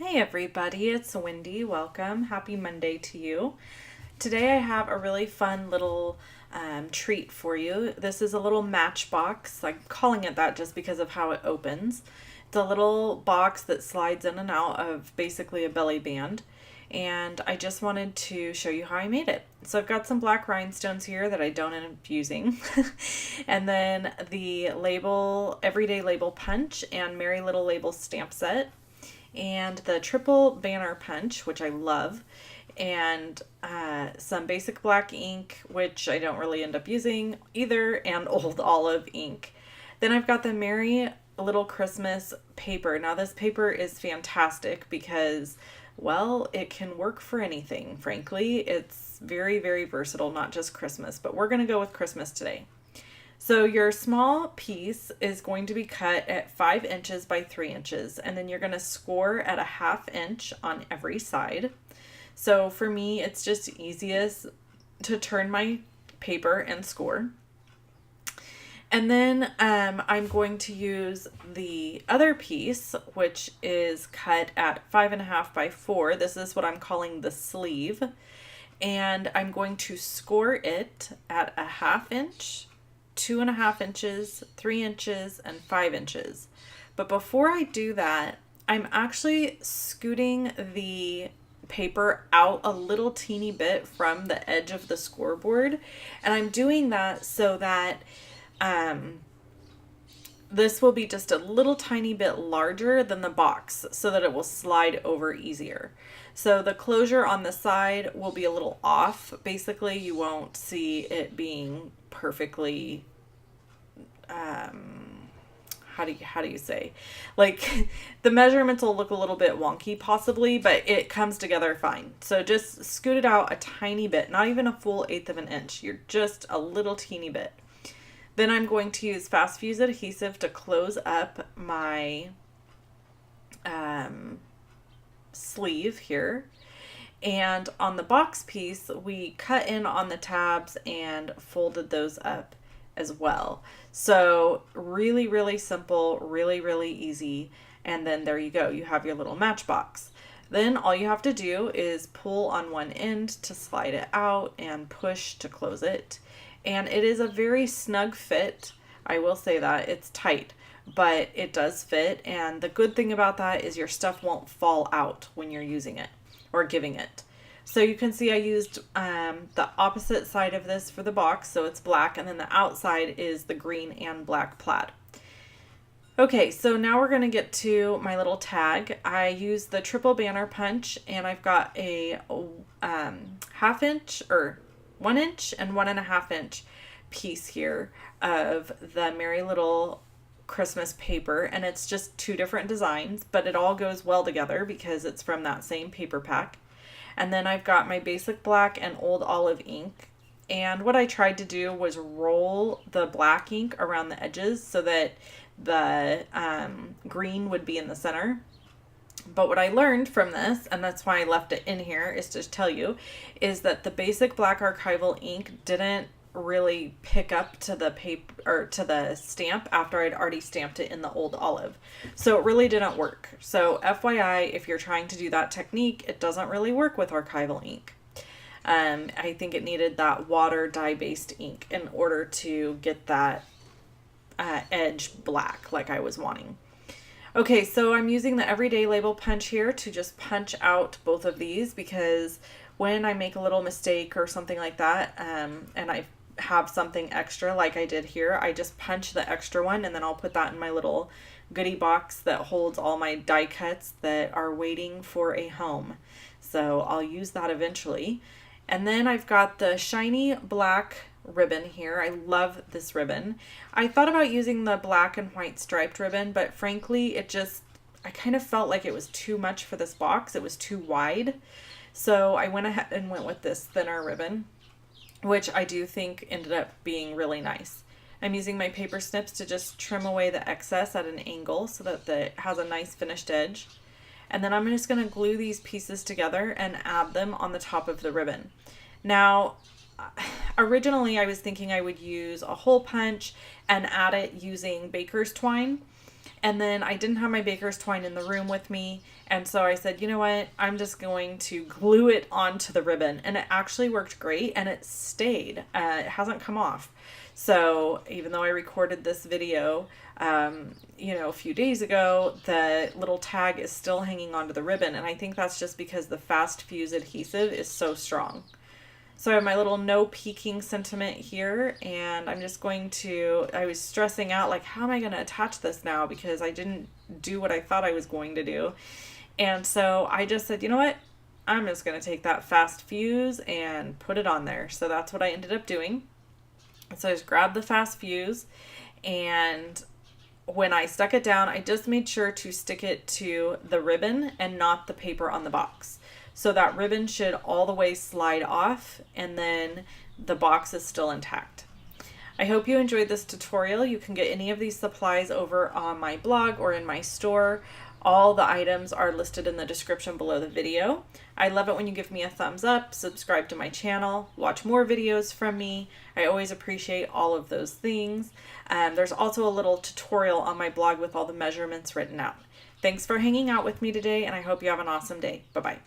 Hey everybody, it's Wendy. Welcome. Happy Monday to you. Today I have a really fun little treat for you. This is a little Matchbox. I'm calling it that just because of how it opens. It's a little box that slides in and out of basically a belly band. And I just wanted to show you how I made it. So I've got some black rhinestones here that I don't end up using. And then the label, everyday label punch and Merry Little Label stamp set and the triple banner punch, which I love, and some basic black ink, which I don't really end up using either, and old olive ink. Then I've got the Merry Little Christmas paper. Now this paper is fantastic because, well, it can work for anything, frankly. It's very, very versatile, not just Christmas, but we're going to go with Christmas today. So your small piece is going to be cut at 5 inches by 3 inches, and then you're going to score at a 1/2 inch on every side. So for me, it's just easiest to turn my paper and score. And then I'm going to use the other piece, which is cut at 5.5 by 4. This is what I'm calling the sleeve. And I'm going to score it at a 1/2 inch, 2.5 inches, 3 inches, and 5 inches. But before I do that, I'm actually scooting the paper out a little teeny bit from the edge of the scoreboard. And I'm doing that so that this will be just a little tiny bit larger than the box so that it will slide over easier. So the closure on the side will be a little off. Basically, you won't see it being perfectly, how do you say? Like the measurements will look a little bit wonky possibly, but it comes together fine. So just scoot it out a tiny bit, not even a full 1/8 of an inch. You're just a little teeny bit. Then I'm going to use fast fuse adhesive to close up my sleeve here. And on the box piece, we cut in on the tabs and folded those up as well. So really, really simple, really, really easy. And then there you go. You have your little matchbox. Then all you have to do is pull on one end to slide it out and push to close it. And it is a very snug fit. I will say that it's tight, but it does fit. And the good thing about that is your stuff won't fall out when you're using it or giving it. So you can see I used the opposite side of this for the box, so it's black, and then the outside is the green and black plaid. Okay, so now we're going to get to my little tag. I used the triple banner punch, and I've got a 1/2 inch or 1 inch and 1.5 inch piece here of the Merry Little Christmas paper, and it's just 2 different designs, but it all goes well together because it's from that same paper pack. And then I've got my basic black and old olive ink. And what I tried to do was roll the black ink around the edges so that the green would be in the center. But what I learned from this, and that's why I left it in here, is to tell you, is that the basic black archival ink didn't really pick up to the paper or to the stamp after I'd already stamped it in the old olive. So it really didn't work. So FYI, if you're trying to do that technique, it doesn't really work with archival ink. I think it needed that water dye-based ink in order to get that edge black like I was wanting. Okay, so I'm using the everyday label punch here to just punch out both of these because when I make a little mistake or something like that, and I have something extra like I did here, I just punch the extra one and then I'll put that in my little goodie box that holds all my die cuts that are waiting for a home. So I'll use that eventually. And then I've got the shiny black ribbon here. I love this ribbon. I thought about using the black and white striped ribbon, but frankly, I kind of felt like it was too much for this box. It was too wide. So I went ahead and went with this thinner ribbon, which I do think ended up being really nice. I'm using my paper snips to just trim away the excess at an angle so that it has a nice finished edge. And then I'm just going to glue these pieces together and add them on the top of the ribbon. Now, originally I was thinking I would use a hole punch and add it using baker's twine. And then I didn't have my baker's twine in the room with me. And so I said, you know what? I'm just going to glue it onto the ribbon. And it actually worked great and it stayed. It hasn't come off. So even though I recorded this video, a few days ago, the little tag is still hanging onto the ribbon. And I think that's just because the fast fuse adhesive is so strong. So I have my little no peeking sentiment here, and I'm just going to, I was stressing out like, how am I going to attach this now? Because I didn't do what I thought I was going to do. And so I just said, you know what? I'm just going to take that fast fuse and put it on there. So that's what I ended up doing. So I just grabbed the fast fuse, and when I stuck it down, I just made sure to stick it to the ribbon and not the paper on the box. So that ribbon should all the way slide off, and then the box is still intact. I hope you enjoyed this tutorial. You can get any of these supplies over on my blog or in my store. All the items are listed in the description below the video. I love it when you give me a thumbs up, subscribe to my channel, watch more videos from me. I always appreciate all of those things. There's also a little tutorial on my blog with all the measurements written out. Thanks for hanging out with me today, and I hope you have an awesome day. Bye-bye.